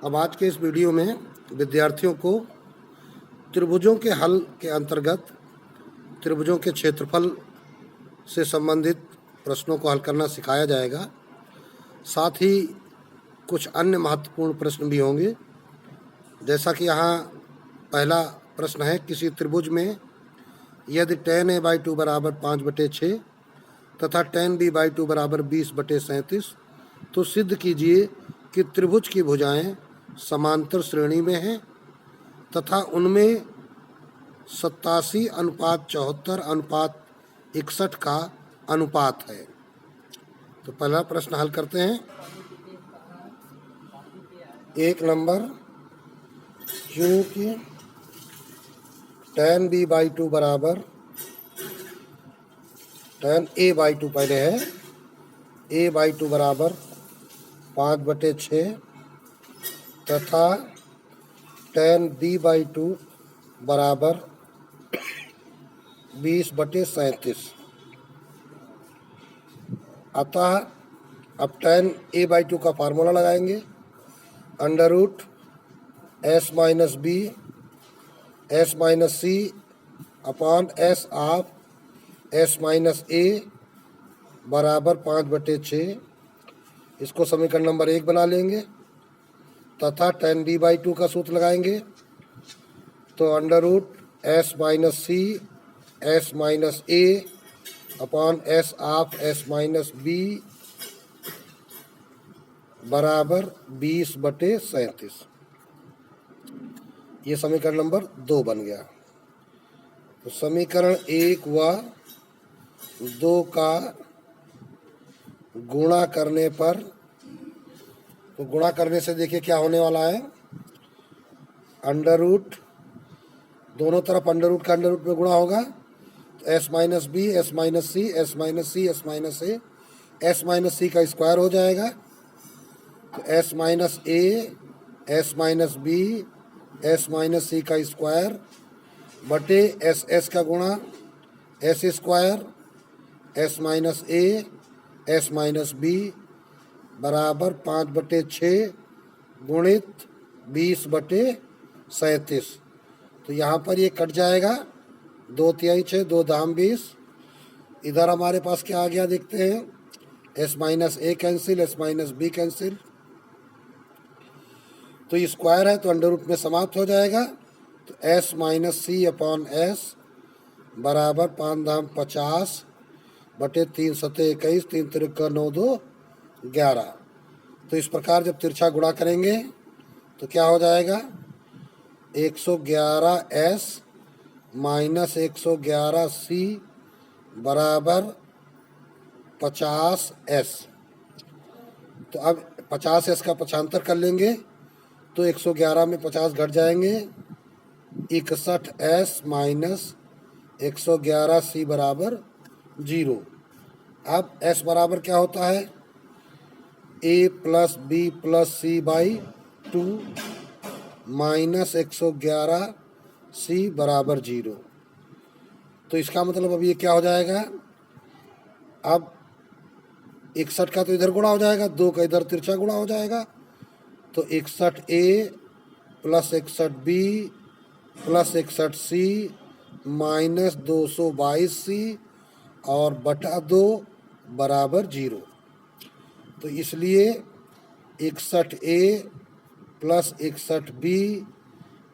अब आज के इस वीडियो में विद्यार्थियों को त्रिभुजों के हल के अंतर्गत त्रिभुजों के क्षेत्रफल से संबंधित प्रश्नों को हल करना सिखाया जाएगा। साथ ही कुछ अन्य महत्वपूर्ण प्रश्न भी होंगे। जैसा कि यहाँ पहला प्रश्न है, किसी त्रिभुज में यदि tan a/2 बराबर 5/6 तथा tan b/2 बराबर 20/37 तो सिद्ध कीजिए कि त्रिभुज की भुजाएं समांतर श्रेणी में हैं तथा उनमें 87:74:61 का अनुपात है। तो पहला प्रश्न हल करते हैं। एक नंबर, चूँकि tan b/2 बराबर tan a/2 पहले है, a/2 बराबर 5/6 तथा tan b/2 बराबर 20/37। अतः अब tan a/2 का फार्मूला लगाएंगे, under root s minus B s minus C upon s of s minus A बराबर 5/6। इसको समीकरण नंबर 1 बना लेंगे तथा tan b/2 का सूत्र लगाएंगे। तो under root s minus C s minus A upon s of s minus B बराबर 20/37। ये समीकरण नंबर 2 बन गया। तो समीकरण 1 व 2 का गुणा करने पर, तो गुणा करने से देखिए क्या होने वाला है। अंडर रूट दोनों तरफ अंडर रूट का अंडर रूट में गुणा होगा तो s minus B s minus C s minus C s minus A s minus C का स्क्वायर हो जाएगा। तो s minus A s minus B s minus C का स्क्वायर बटे s का गुणा s square s minus A s minus B बराबर 5/6 गुणित 20/37। तो यहाँ पर ये कट जाएगा, 2 तिहाई 6 2 दाम 20। इधर हमारे पास क्या आ गया देखते हैं, s minus A cancel s minus B cancel. तो ये स्क्वायर है तो अंडर रूट में समाप्त हो जाएगा। तो s minus C upon s बराबर 5 दाम 50 बटे 3 सतह 21 3 तिरका 9 2 11। तो इस प्रकार जब तिरछा गुणा करेंगे तो क्या हो जाएगा, 111s माइनस 111c बराबर 50s। तो अब 50s का पक्षांतर कर लेंगे तो 111 में 50 घट जाएंगे, 61s माइनस 111c बराबर 0। अब s बराबर क्या होता है, a plus B plus C by 2 minus 111c बराबर 0। तो इसका मतलब अब ये क्या हो जाएगा, अब 61 का तो इधर गुणा हो जाएगा, 2 का इधर तिरछा गुणा हो जाएगा। तो 61a plus 61b plus 61c minus 222c और बटा 2 बराबर 0। तो इसलिए 61a प्लस 61b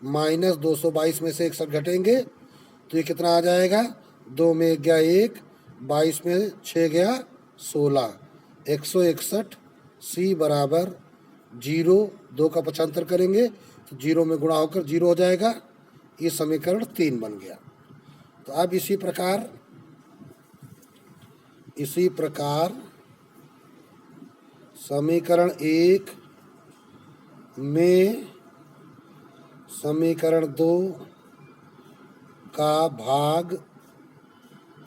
माइनस 222 में से 61 घटेंगे तो ये कितना आ जाएगा, 2 में गया 1, 22 में 6 गया 16, 161c बराबर 0। 2 का पक्षांतर करेंगे तो 0 में गुणा होकर 0 हो जाएगा। ये समीकरण 3 बन गया। तो अब इसी प्रकार समीकरण 1 में समीकरण 2 का भाग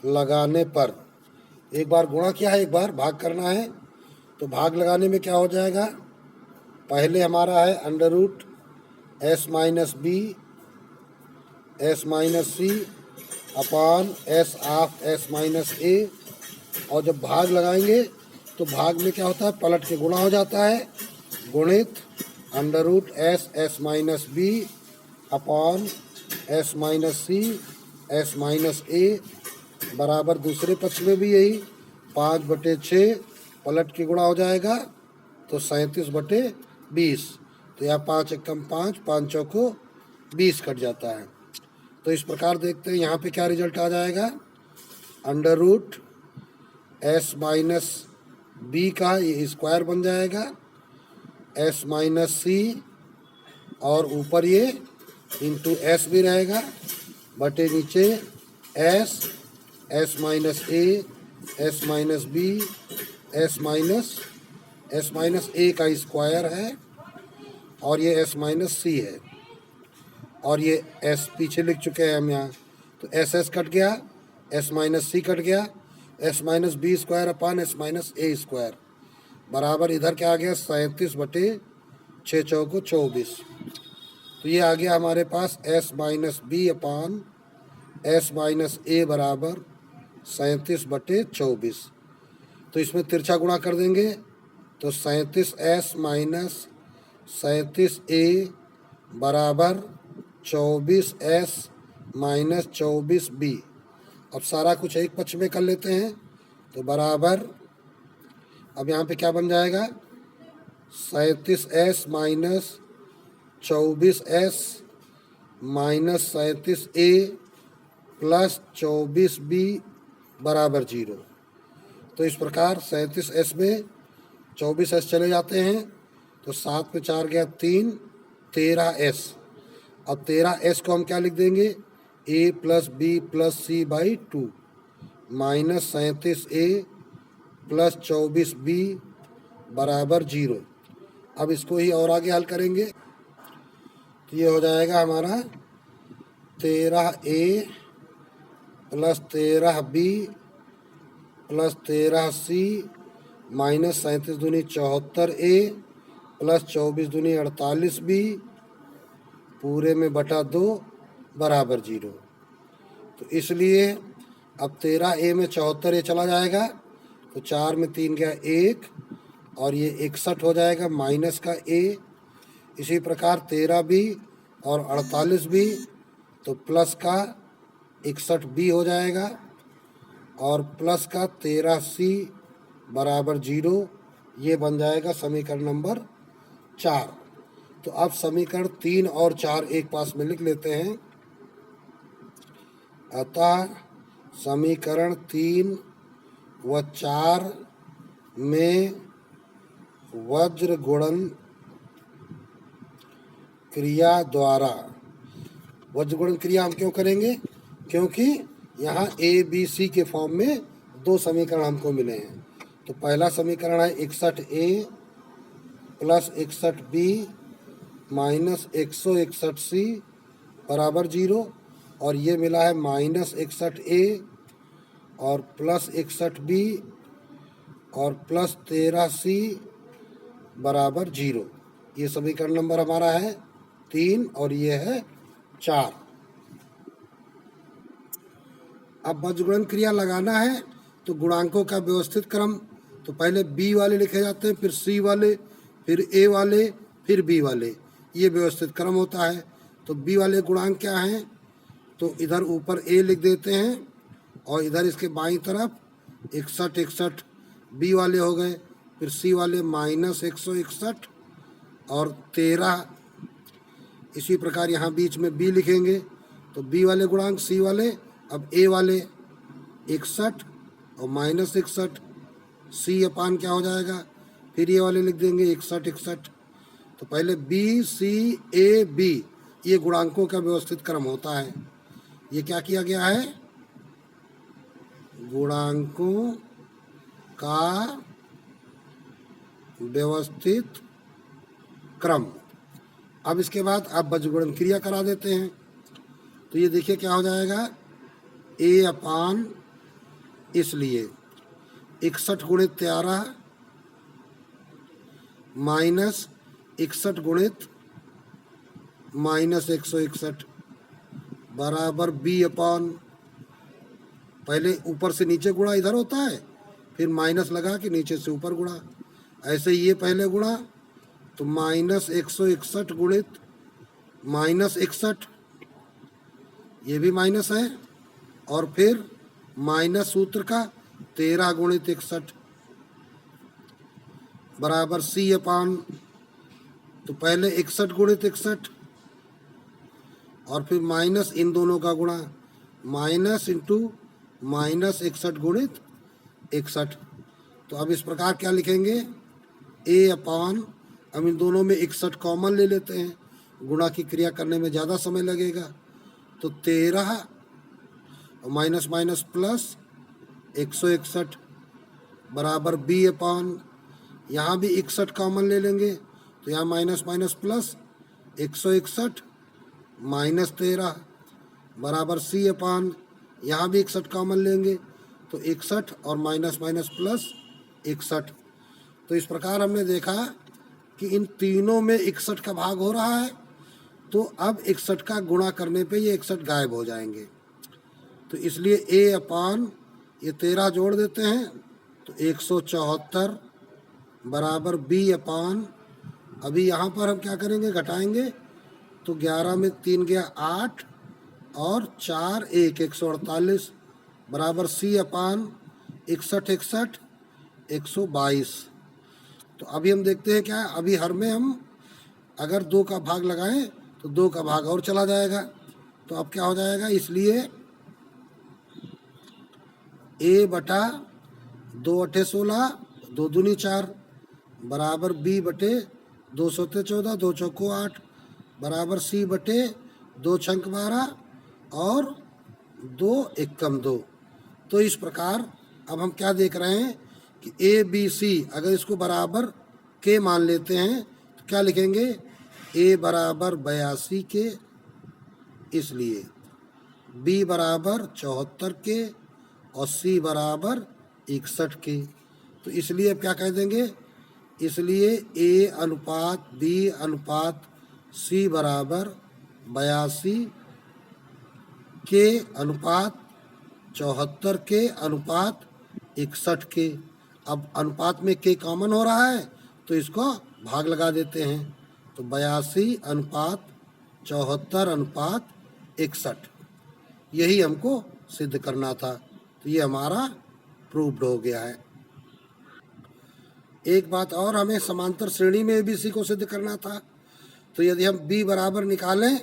लगाने पर, एक बार गुणा किया है एक बार भाग करना है, तो भाग लगाने में क्या हो जाएगा, पहले हमारा है under root s minus B s minus C upon s of s minus A, और जब भाग लगाएंगे तो भाग में क्या होता है, पलट के गुणा हो जाता है, गुणित under root S S minus B upon S minus C S minus A बराबर दूसरे पक्ष में भी यही 5/6 पलट के गुणा हो जाएगा तो 37/20। तो यहाँ 5 एकम 5, 5 चौको 20 कट जाता है। तो इस प्रकार देखते हैं यहाँ पे क्या रिजल्ट आ जाएगा। Under root S minus B का ये स्क्वायर बन जाएगा, एस माइनस सी और ऊपर ये इंटू एस भी रहेगा बटे नीचे S S minus A S minus B S minus A का स्क्वायर है और ये एस माइनस सी है और ये एस पीछे लिख चुके हैं हम यहाँ। तो एस एस कट गया, एस माइनस सी कट गया, S minus B square upon S minus A square बराबर इधर क्या आ गया 37/6 चौको 24। तो ये आ गया हमारे पास S minus B upon S minus A बराबर 37/24। तो इसमें तिरछा गुणा कर देंगे तो 37s माइनस 37a बराबर 24s माइनस 24b। अब सारा कुछ एक पक्ष में कर लेते हैं तो बराबर अब यहाँ पे क्या बन जाएगा 37s minus 24s minus 37a plus 24b बराबर 0। तो इस प्रकार 37s में 24s चले जाते हैं तो 7 में 4 गया 3, 13s। अब 13s को हम क्या लिख देंगे a plus B plus C by 2 minus 37a plus 24b बराबर 0। अब इसको ही और आगे हल करेंगे तो ये हो जाएगा हमारा 13a plus 13b plus 13c minus 37 दूनी 74a प्लस 24 दूनी 48b पूरे में बटा 2 बराबर 0। तो इसलिए अब 13a में 74a चला जाएगा तो 4 में 3 गया 1 और ये 61 हो जाएगा माइनस का a। इसी प्रकार 13b और 48b तो प्लस का 61b हो जाएगा और प्लस का 13c बराबर 0। ये बन जाएगा समीकरण नंबर 4। तो अब समीकरण 3 और 4 एक पास में लिख लेते हैं। अतः समीकरण 3 व 4 में वज्र गुणन क्रिया द्वारा, वज्र गुणन क्रिया हम क्यों करेंगे क्योंकि यहाँ ए बी सी के फॉर्म में 2 समीकरण हमको मिले हैं। तो पहला समीकरण है 61a plus 61b minus 161c बराबर 0 और ये मिला है माइनस 61a और प्लस 61b और प्लस 13c बराबर 0। ये समीकरण नंबर हमारा है 3 और ये है 4। अब वज्रगुणन क्रिया लगाना है तो गुणांकों का व्यवस्थित क्रम तो पहले b वाले लिखे जाते हैं, फिर c वाले, फिर a वाले, फिर b वाले, ये व्यवस्थित क्रम होता है। तो b वाले गुणांक क्या हैं तो इधर ऊपर a लिख देते हैं और इधर इसके बाईं तरफ 61 b वाले हो गए, फिर c वाले माइनस 161 और 13। इसी प्रकार यहाँ बीच में b लिखेंगे तो b वाले गुणांक c वाले, अब a वाले 61 और माइनस 61 c अपान क्या हो जाएगा, फिर ये वाले लिख देंगे 61 तो पहले b c a b ये गुणांकों का व्यवस्थित क्रम होता है। ये क्या किया गया है गुणांकों का व्यवस्थित क्रम। अब इसके बाद आप वज्रगुणन क्रिया करा देते हैं तो ये देखिए क्या हो जाएगा a अपान, इसलिए 61 गुणित 13 माइनस 61 गुणित माइनस 161 बराबर b अपान, पहले ऊपर से नीचे गुणा इधर होता है फिर माइनस लगा के नीचे से ऊपर गुणा, ऐसे ये पहले गुणा तो -161 गुणित -61, ये भी माइनस है, और फिर माइनस सूत्र का 13 गुणित 61 बराबर C अपान, तो पहले 61 गुणित 61 और फिर माइनस इन दोनों का गुणा, माइनस इंटू माइनस 61 गुणित 61। तो अब इस प्रकार क्या लिखेंगे, A अपान, अब इन दोनों में 61 कॉमन ले लेते हैं, गुणा की क्रिया करने में ज़्यादा समय लगेगा, तो 13 और माइनस माइनस प्लस 161 बराबर B अपान, यहाँ भी 61 कॉमन ले लेंगे, तो यहाँ माइनस माइनस प्लस 161 माइनस 13 बराबर C अपान, यहाँ भी 61 कॉमन लेंगे, तो 61 और माइनस माइनस प्लस 61। तो इस प्रकार हमने देखा कि इन तीनों में 61 का भाग हो रहा है, तो अब 61 का गुणा करने पे ये 61 गायब हो जाएंगे। तो इसलिए A अपान ये 13 जोड़ देते हैं, तो 174 बराबर B अपान, अभी यहाँ पर हम क्या करेंगे, घटाएंगे, तो 11 में 3 गया 8 और 4 1 148 बराबर C अपान 61 61 122। तो अभी हम देखते हैं क्या, अभी हर में हम अगर 2 का भाग लगाएं तो 2 का भाग और चला जाएगा, तो अब क्या हो जाएगा, इसलिए A बटा 2 अठे 16 2 दूनी 4 बराबर B बटे 2 सौते 14 2 चौको 8 बराबर C बटे 2 छंक 12 और 2 एकम 2। तो इस प्रकार अब हम क्या देख रहे हैं कि A B C अगर इसको बराबर के मान लेते हैं तो क्या लिखेंगे, A बराबर 82 के, इसलिए B बराबर 74 के और C बराबर 61 के। तो इसलिए अब क्या कह देंगे, इसलिए A अनुपात B अनुपात C बराबर 82 के अनुपात 74 के अनुपात 61 के। अब अनुपात में के कॉमन हो रहा है तो इसको भाग लगा देते हैं, तो 82 अनुपात 74 अनुपात 61, यही हमको सिद्ध करना था। तो ये हमारा प्रूव्ड हो गया है। एक बात और, हमें समांतर श्रेणी में ABC को सिद्ध करना था, तो यदि हम B बराबर निकालें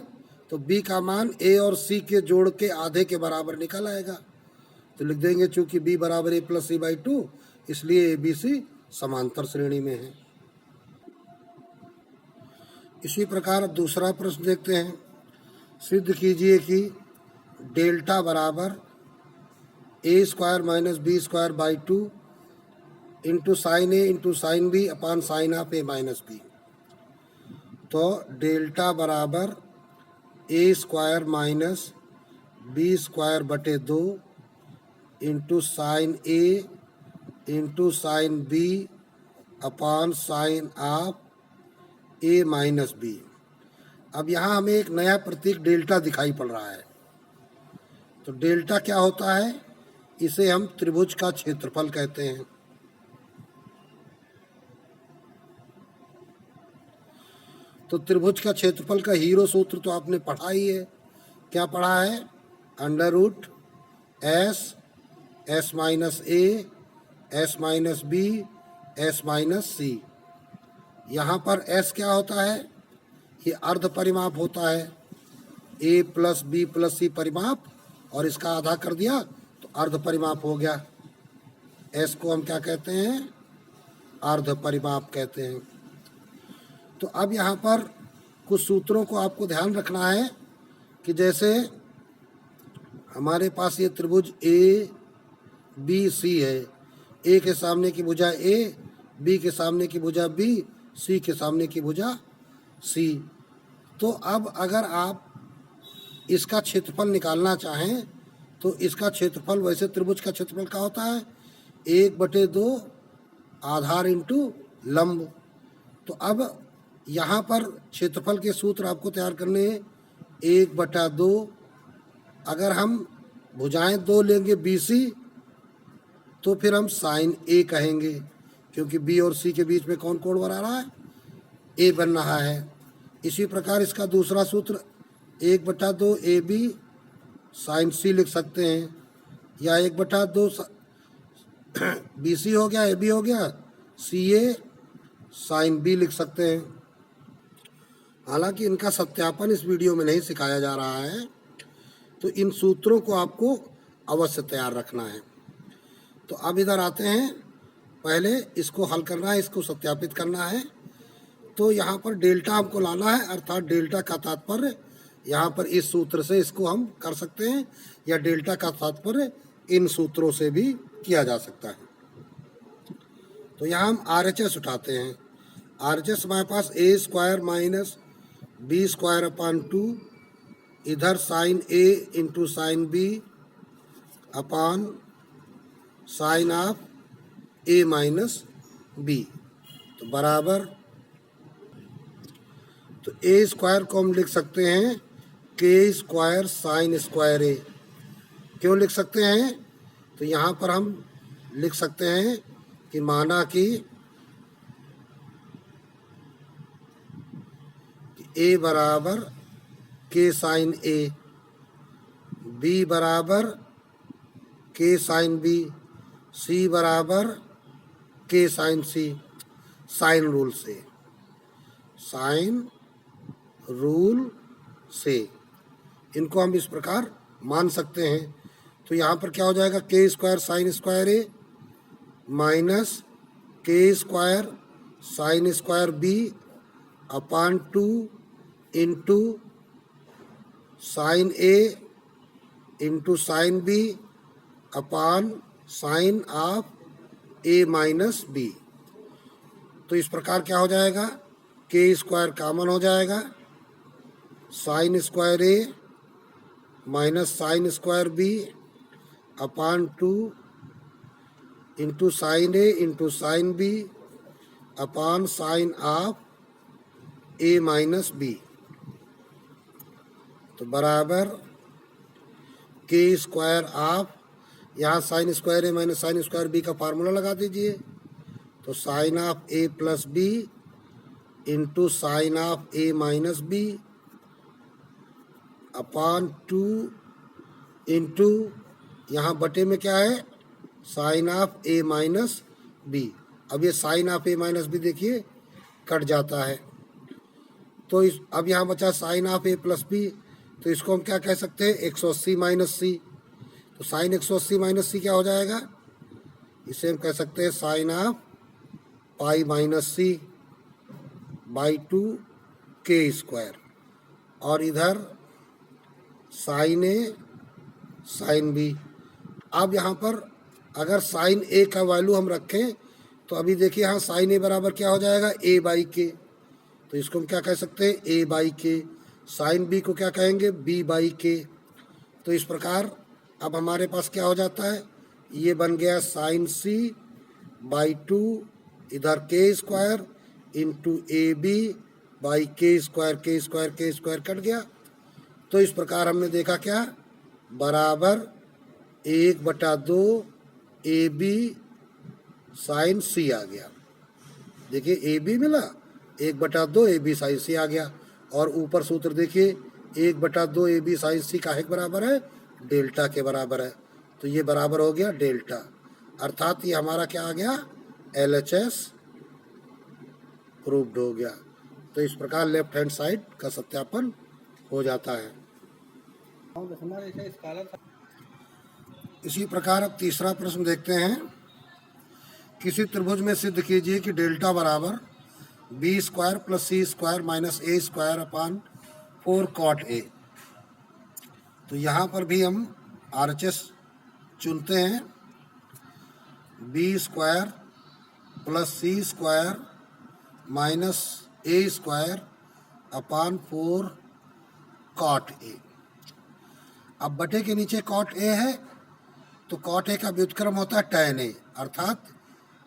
तो B का मान A और C के जोड़ के आधे के बराबर निकल आएगा। तो लिख देंगे चूंकि B बराबर A प्लस C/2, इसलिए ABC समांतर श्रेणी में है। इसी प्रकार दूसरा प्रश्न देखते हैं। सिद्ध कीजिए कि डेल्टा बराबर A² minus B²/2 into sine A into sine B upon sine of A minus B। तो डेल्टा बराबर A² माइनस B² बटे 2 into sine A into sine B upon sine of A minus B। अब यहाँ हमें एक नया प्रतीक delta दिखाई पड़ रहा है। तो डेल्टा क्या होता है, इसे हम त्रिभुज का क्षेत्रफल कहते हैं। तो त्रिभुज का क्षेत्रफल का हीरो सूत्र तो आपने पढ़ा ही है। क्या पढ़ा है, under root S minus A S minus B S minus C। यहाँ पर S क्या होता है, ये अर्ध परिमाप होता है। A plus B plus C परिमाप और इसका आधा कर दिया तो अर्ध परिमाप हो गया। S को हम क्या कहते हैं, अर्ध परिमाप कहते हैं। तो अब यहाँ पर कुछ सूत्रों को आपको ध्यान रखना है कि जैसे हमारे पास ये त्रिभुज A B C है, A के सामने की भुजा A, B के सामने की भुजा B, C के सामने की भुजा C। तो अब अगर आप इसका क्षेत्रफल निकालना चाहें तो इसका क्षेत्रफल, वैसे त्रिभुज का क्षेत्रफल क्या होता है, 1/2 आधार इंटू लंब। तो अब यहाँ पर क्षेत्रफल के सूत्र आपको तैयार करने हैं। 1/2, अगर हम भुजाएं 2 लेंगे BC तो फिर हम साइन A कहेंगे, क्योंकि B और C के बीच में कौन कोण बना रहा है, ए बन रहा है। इसी प्रकार इसका दूसरा सूत्र 1/2 AB साइन सी लिख सकते हैं, या 1/2 BC हो गया, AB हो गया, CA साइन बी लिख सकते हैं। हालांकि इनका सत्यापन इस वीडियो में नहीं सिखाया जा रहा है, तो इन सूत्रों को आपको अवश्य तैयार रखना है। तो अब इधर आते हैं, पहले इसको हल करना है, इसको सत्यापित करना है। तो यहाँ पर डेल्टा हमको लाना है, अर्थात डेल्टा का तात्पर्य यहाँ पर इस सूत्र से इसको हम कर सकते हैं, या डेल्टा का तात्पर्य इन सूत्रों से भी किया जा सकता है। तो यहाँ हम RHS उठाते हैं। RHS हमारे पास A² माइनस B² अपान 2, इधर sine A into sine B upon sine of A minus B, तो बराबर, तो A² को हम लिख सकते हैं K² साइन स्क्वायर A। क्यों लिख सकते हैं? तो यहाँ पर हम लिख सकते हैं कि माना कि A बराबर K साइन A, B बराबर K साइन B, C बराबर K sine C, sine rule से, साइन रूल से इनको हम इस प्रकार मान सकते हैं। तो यहाँ पर क्या हो जाएगा, K² sign square A minus K² sign square B upon 2 into sine A into sine B upon sine of A minus B। तो इस प्रकार क्या हो जाएगा, K² कॉमन हो जाएगा, sine square A minus sine square B upon 2 into sine A into sine B upon sine of A minus B, तो बराबर K² ऑफ, यहाँ sine square A minus sine square B का formula लगा दीजिए, तो sine of A plus B into sine of A minus B upon 2 into, यहाँ बटे में क्या है, sine of A minus B। अब ये sine of A minus B देखिए कट जाता है, तो इस अब यहाँ बचा sine of A plus B, तो इसको हम क्या कह सकते हैं, 180 माइनस C। तो साइन 180 माइनस C क्या हो जाएगा, इसे हम कह सकते हैं sine of pi minus C by 2 K², और इधर साइन A साइन B। अब यहाँ पर अगर साइन A का वैल्यू हम रखें, तो अभी देखिए यहाँ साइन A बराबर क्या हो जाएगा, A बाई K, तो इसको हम क्या कह सकते हैं, A by K। Sine B को क्या कहेंगे, B बाई K। तो इस प्रकार अब हमारे पास क्या हो जाता है, ये बन गया साइन C बाई 2, इधर K² into AB by K² cut गया। तो इस प्रकार हमने देखा क्या, बराबर 1/2 AB साइन C आ गया। देखिए AB मिला, 1/2 AB साइन C आ गया, और ऊपर सूत्र देखिए 1/2 AB साइन C काहे के बराबर है, डेल्टा के बराबर है। तो ये बराबर हो गया डेल्टा, अर्थात ये हमारा क्या आ गया, LHS प्रूव्ड हो गया। तो इस प्रकार लेफ्ट हैंड साइड का सत्यापन हो जाता है। इसी प्रकार अब तीसरा प्रश्न देखते हैं। किसी त्रिभुज में सिद्ध कीजिए कि डेल्टा बराबर B² plus C² minus A² upon 4 cot A। तो यहाँ पर भी हम RHS चुनते हैं, B² plus C² minus A² upon 4 cot A। अब बटे के नीचे cot A है, तो cot A का व्युत्क्रम होता है tan A, अर्थात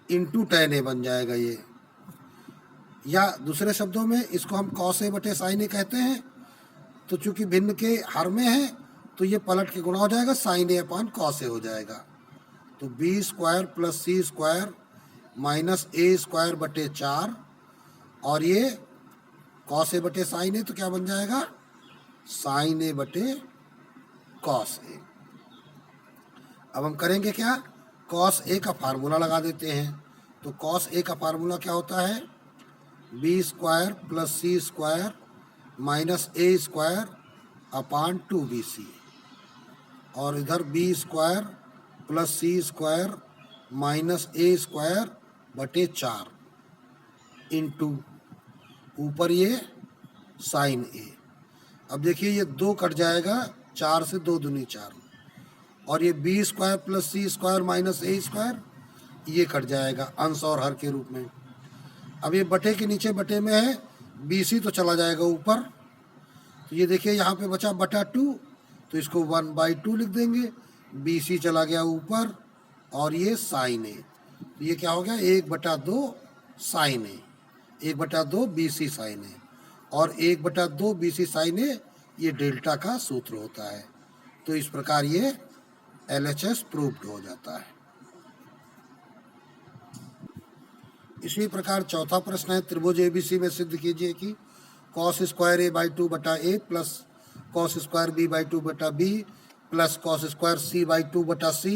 इंटू tan A बन जाएगा ये, या दूसरे शब्दों में इसको हम cos A बटे sin A कहते हैं। तो चूंकि भिन्न के हर में है, तो ये पलट के गुणा हो जाएगा, sin A upon cos A हो जाएगा। तो B² plus C² minus A² बटे 4, और ये कॉस ए बटे साइन ए, तो क्या बन जाएगा साइन ए बटे कॉस ए। अब हम करेंगे क्या, कॉस ए का फार्मूला लगा देते हैं। तो कॉस ए का फार्मूला क्या होता है, B square plus C square minus A square upon 2bc, और इधर B square plus C square minus A square बटे 4 इंटू ऊपर ये साइन ए। अब देखिए ये 2 कट जाएगा, 4 से 2 दूनी 4, और ये B square plus C square minus A square ये कट जाएगा अंश और हर के रूप में। अब ये बटे के नीचे बटे में है, बी सी तो चला जाएगा ऊपर, तो ये देखिए यहाँ पे बचा बटा 2, तो इसको 1/2 लिख देंगे। बी सी चला गया ऊपर, और ये साइन ए, तो ये क्या हो गया 1/2 साइन ए, 1/2 बी सी साइन ए, और 1/2 बी सी साइन ए ये डेल्टा का सूत्र होता है। तो इस प्रकार ये LHS प्रूव्ड हो जाता है। इसी प्रकार चौथा प्रश्न है, त्रिभुज ABC में सिद्ध कीजिए कि कॉस स्क्वायर a/2 बटा a plus cos square b/2 बटा b plus cos square c/2 बटा c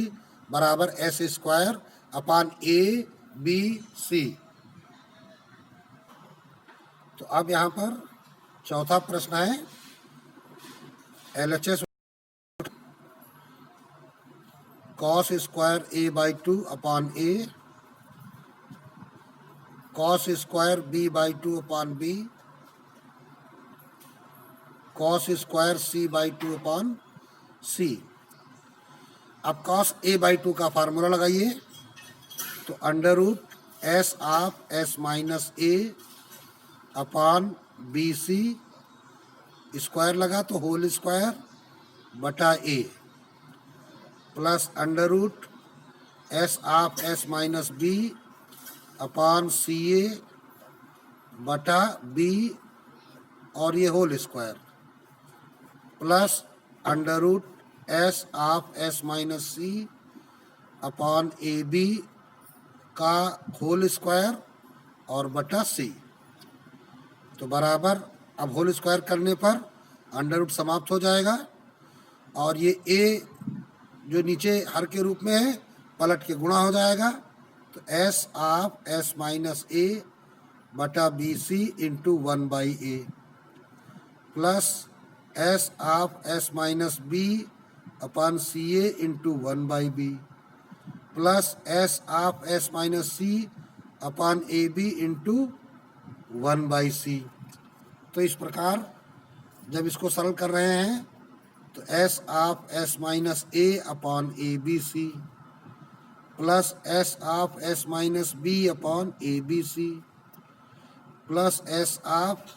बराबर s स्क्वायर अपान ABC। तो अब यहाँ पर चौथा प्रश्न है LHS cos square a/2 upon a, cos square b/2 upon b, cos square c/2 upon c। अब कॉस a/2 का फार्मूला लगाइए, तो under root s of s minus a upon BC square लगा तो होल स्क्वायर बटा a, plus under root s of s minus b upon CA बटा b, और ये whole square, plus under root s of s minus c upon AB का whole square और बटा c। तो बराबर, अब होल स्क्वायर करने पर अंडर रूट समाप्त हो जाएगा, और ये a जो नीचे हर के रूप में है पलट के गुणा हो जाएगा, तो s of s minus a बटा BC into 1/a plus s of s minus b upon CA into 1/b plus s of s minus c upon AB into 1/c। तो इस प्रकार जब इसको सरल कर रहे हैं तो s of s minus a upon ABC plus s of s minus b upon ABC plus s of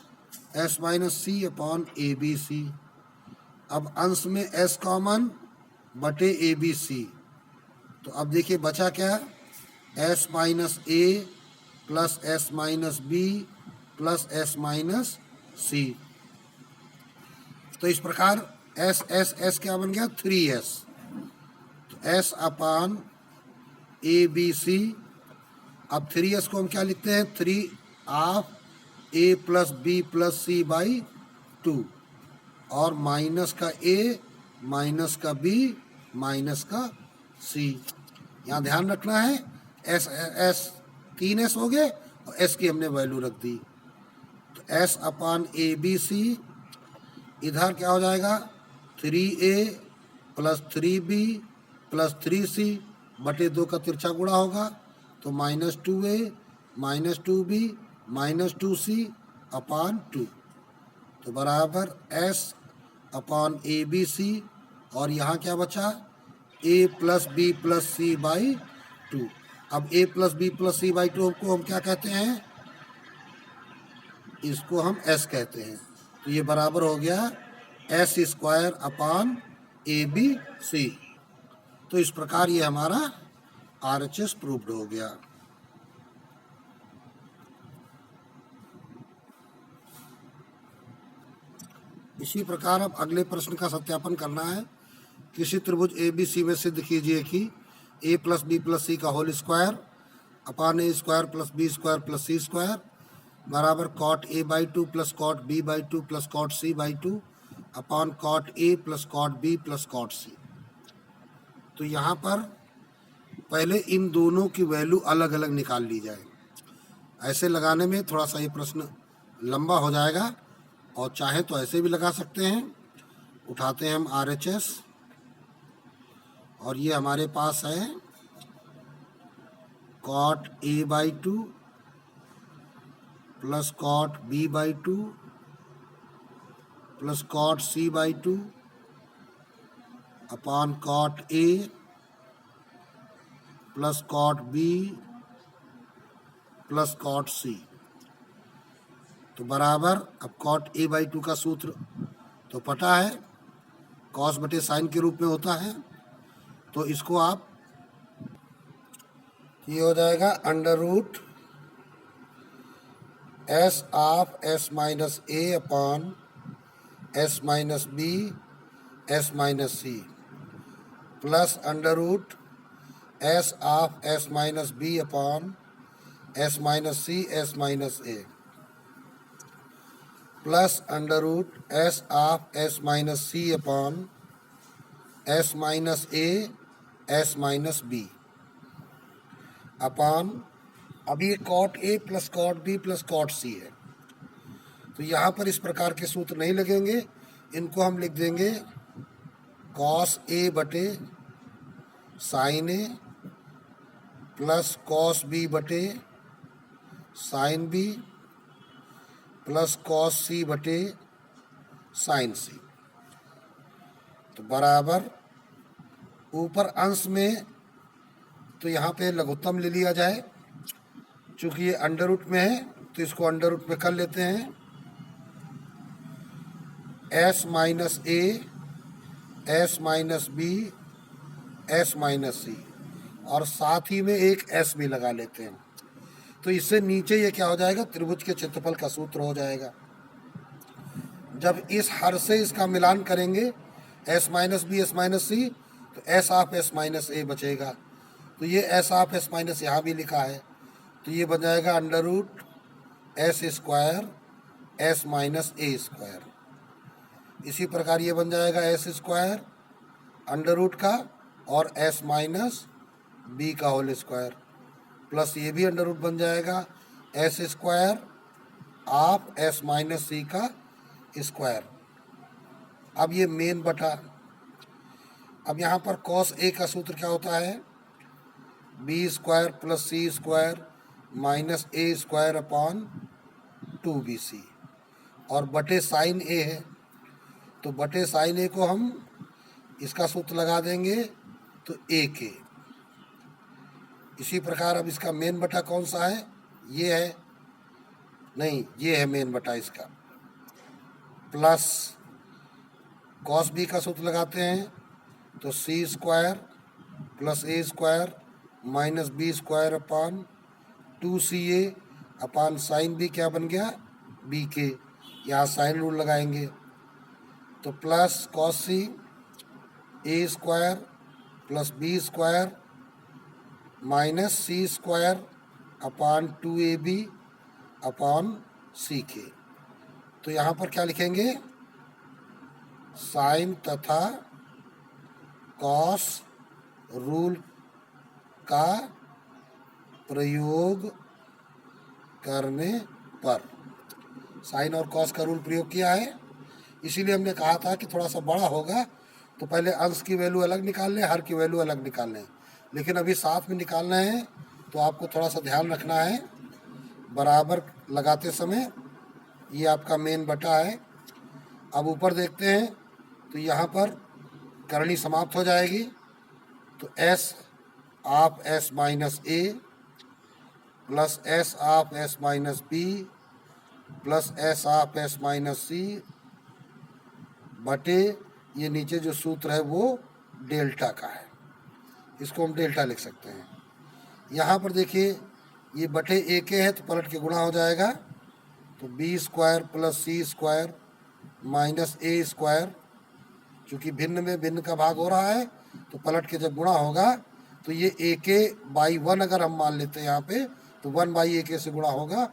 s minus c upon ABC। अब अंश में s कॉमन बटे ABC, तो अब देखिए बचा क्या, s minus a plus s minus b plus s minus c। तो इस प्रकार s क्या बन गया 3s, तो s अपान ABC। अब 3s को हम क्या लिखते हैं, 3 of a plus b plus c/2, और माइनस का a माइनस का b माइनस का c। यहाँ ध्यान रखना है s 3s हो गए और s की हमने वैल्यू रख दी, तो s अपान ABC इधर क्या हो जाएगा 3a plus 3b plus 3c बटे 2 का तिरछा गुणा होगा, तो minus 2a minus 2b minus 2c अपान 2, तो बराबर s अपान ABC, और यहाँ क्या बचा a plus b plus c/2। अब a plus b plus c/2 को हम क्या कहते हैं, इसको हम s कहते हैं, तो ये बराबर हो गया s स्क्वायर अपान ABC। तो इस प्रकार ये हमारा RHS प्रूव्ड हो गया। इसी प्रकार अब अगले प्रश्न का सत्यापन करना है। किसी त्रिभुज ABC में सिद्ध कीजिए कि a plus b plus c का whole square upon a square plus b square plus c square बराबर cot A by two plus cot B by two plus cot C by two upon cot A plus cot B plus cot C. तो यहाँ पर पहले इन दोनों की value अलग अलग निकाल ली जाए। ऐसे लगाने में थोड़ा सा ये प्रश्न लंबा हो जाएगा, और चाहे तो ऐसे भी लगा सकते हैं। उठाते हैं हम RHS, और ये हमारे पास है cot A by two plus cot B by two plus cot C by two upon cot A plus cot B plus cot C. तो बराबर अब कॉट ए बाई टू का सूत्र तो पता है, कॉस बटे साइन के रूप में होता है। तो इसको आप, ये हो जाएगा under root S of S minus A upon S minus B S minus C plus under root S of S minus B upon S minus C S minus A plus under root S of S minus C upon S minus A S minus B upon, अब ये cot A plus cot B plus cot C है। तो यहाँ पर इस प्रकार के सूत्र नहीं लगेंगे, इनको हम लिख देंगे कॉस ए बटे साइन ए प्लस कॉस बी बटे साइन बी प्लस कॉस सी बटे साइन सी। तो बराबर ऊपर अंश में तो यहाँ पे लघुत्तम ले लिया जाए, चूँकि ये अंडर रूट में है तो इसको अंडर रूट में कर लेते हैं। S minus A S minus B S minus C, और साथ ही में एक एस भी लगा लेते हैं। तो इससे नीचे ये क्या हो जाएगा, त्रिभुज के क्षेत्रफल का सूत्र हो जाएगा। जब इस हर से इसका मिलान करेंगे S minus B S minus C, तो S of S minus A बचेगा। तो ये एस ऑफ एस माइनस यहाँ भी लिखा है, तो ये बन जाएगा under root S square S minus A square. इसी प्रकार ये बन जाएगा एस स्क्वायर अंडर रूट का और एस माइनस बी का होल स्क्वायर, प्लस ये भी अंडर रूट बन जाएगा S square of S minus C का स्क्वायर। अब ये मेन बटा, अब यहाँ पर कॉस ए का सूत्र क्या होता है, B square plus C square minus A square upon 2bc, और बटे साइन ए है तो बटे साइन ए को हम इसका सूत्र लगा देंगे तो ए के। इसी प्रकार अब इसका मेन बटा कौन सा है, ये है, नहीं ये है मेन बटा इसका, प्लस कॉस बी का सूत्र लगाते हैं तो C square plus A square minus B square upon 2ca upon sine B क्या बन गया बी के, यहाँ साइन रूल लगाएंगे तो plus cos C A square plus B square minus C square upon 2ab upon C के। तो यहाँ पर क्या लिखेंगे, साइन तथा कॉस रूल का प्रयोग करने पर, साइन और कॉस का रूल प्रयोग किया है, इसीलिए हमने कहा था कि थोड़ा सा बड़ा होगा तो पहले अंश की वैल्यू अलग निकाल लें, हर की वैल्यू अलग निकाल लें, लेकिन अभी साथ में निकालना है तो आपको थोड़ा सा ध्यान रखना है बराबर लगाते समय। ये आपका मेन बटा है। अब ऊपर देखते हैं तो यहाँ पर करनी समाप्त हो जाएगी, तो S of S minus A plus S of S minus B plus S of S minus C बटे ये नीचे जो सूत्र है वो डेल्टा का है, इसको हम डेल्टा लिख सकते हैं। यहाँ पर देखिए ये बटे ए के है तो पलट के गुणा हो जाएगा, तो B square plus C square minus A square, चूँकि भिन्न में भिन्न का भाग हो रहा है तो पलट के जब गुणा होगा तो ये ए के बाई 1 अगर हम मान लेते हैं यहाँ पे तो 1 बाई ए के से गुणा होगा,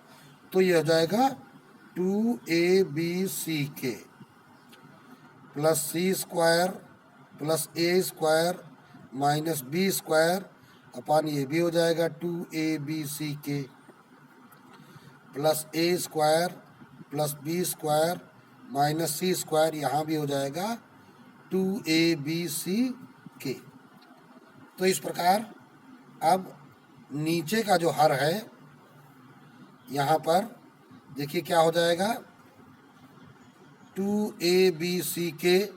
तो ये हो जाएगा 2abck plus C square plus A square minus B square upon ये भी हो जाएगा 2abck plus A square plus B square minus C square, यहाँ भी हो जाएगा 2abck। तो इस प्रकार अब नीचे का जो हर है यहाँ पर देखिए क्या हो जाएगा, 2abck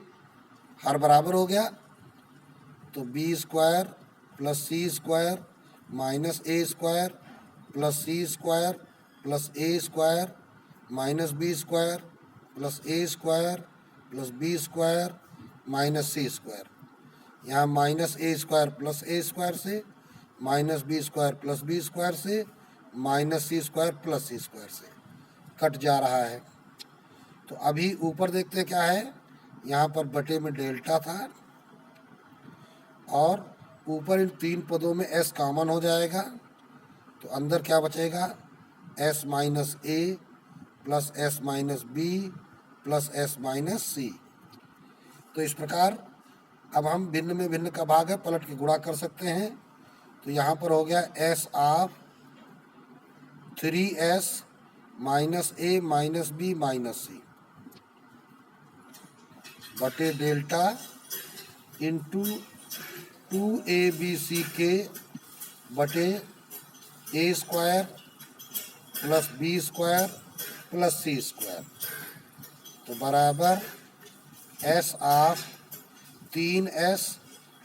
हर बराबर हो गया तो B square plus C square minus A square plus C square plus A square minus B square plus A square plus B square minus C square, यहाँ minus A square plus A square से minus B square plus B square से minus C square plus C square से cut जा रहा है। तो अभी ऊपर देखते हैं क्या है, यहाँ पर बटे में डेल्टा था और ऊपर इन तीन पदों में s कॉमन हो जाएगा तो अंदर क्या बचेगा, s minus A plus s minus B plus s minus C. तो इस प्रकार अब हम भिन्न में भिन्न का भाग है पलट के गुणा कर सकते हैं। तो यहाँ पर हो गया s of 3s minus A minus B minus C बटे डेल्टा इंटू 2abck बटे A square plus B square plus C square, तो बराबर s ऑफ 3s,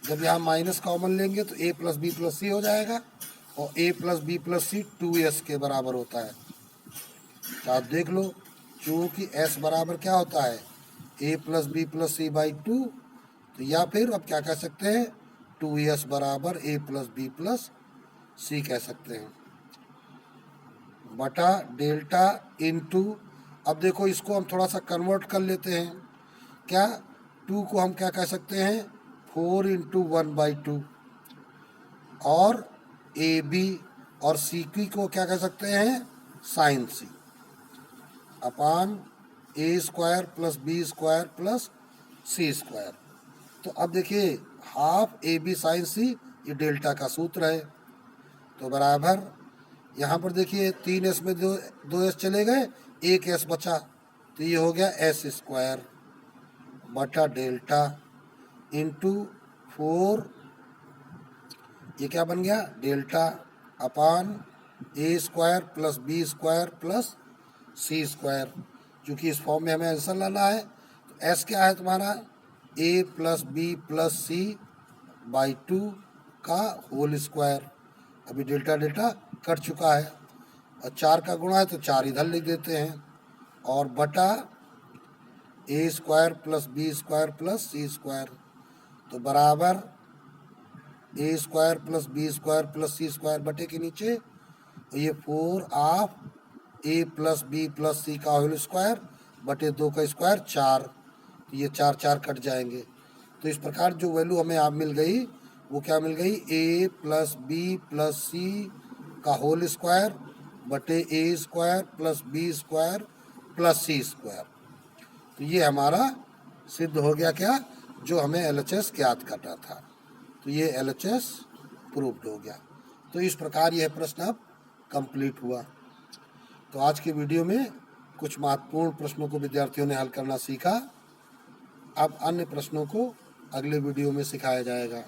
जब यहाँ माइनस कॉमन लेंगे तो a plus B plus C हो जाएगा और a plus B plus C 2s के बराबर होता है। तो आप देख लो चूँकि s बराबर क्या होता है a plus B plus C by 2, तो या फिर अब क्या कह सकते हैं 2s बराबर a प्लस बी प्लस सी कह सकते हैं बटा डेल्टा इंटू, अब देखो इसको हम थोड़ा सा कन्वर्ट कर लेते हैं, क्या 2 को हम क्या कह सकते हैं 4 इंटू 1/2 और ए बी और सी की को क्या कह सकते हैं sine C upon A square plus B square plus C square. तो अब देखिए half A B sine C ये डेल्टा का सूत्र है, तो बराबर यहाँ पर देखिए 3s में दो s चले गए, एक s बचा तो ये हो गया s स्क्वायर बटा डेल्टा इंटू 4, ये क्या बन गया delta upon A square plus B square plus C square. क्योंकि इस फॉर्म में हमें आंसर लाना है तो s क्या है तुम्हारा a plus B plus C by 2 का होल स्क्वायर, अभी डेल्टा डेल्टा कट चुका है और 4 का गुणा है तो 4 इधर लिख देते हैं और बटा A square plus B square plus C square, तो बराबर A square plus B square plus C square बटे के नीचे ये 4 of A plus B plus C का होल स्क्वायर बटे 2 का स्क्वायर 4, तो ये 4 4 कट जाएंगे। तो इस प्रकार जो वैल्यू हमें आप मिल गई वो क्या मिल गई a plus B plus C का होल स्क्वायर बटे A square plus B square plus C square. तो ये हमारा सिद्ध हो गया क्या, जो हमें LHS ज्ञात करना था, तो ये LHS प्रूव्ड हो गया। तो इस प्रकार यह प्रश्न अब कंप्लीट हुआ। तो आज की वीडियो में कुछ महत्वपूर्ण प्रश्नों को विद्यार्थियों ने हल करना सीखा। अब अन्य प्रश्नों को अगले वीडियो में सिखाया जाएगा।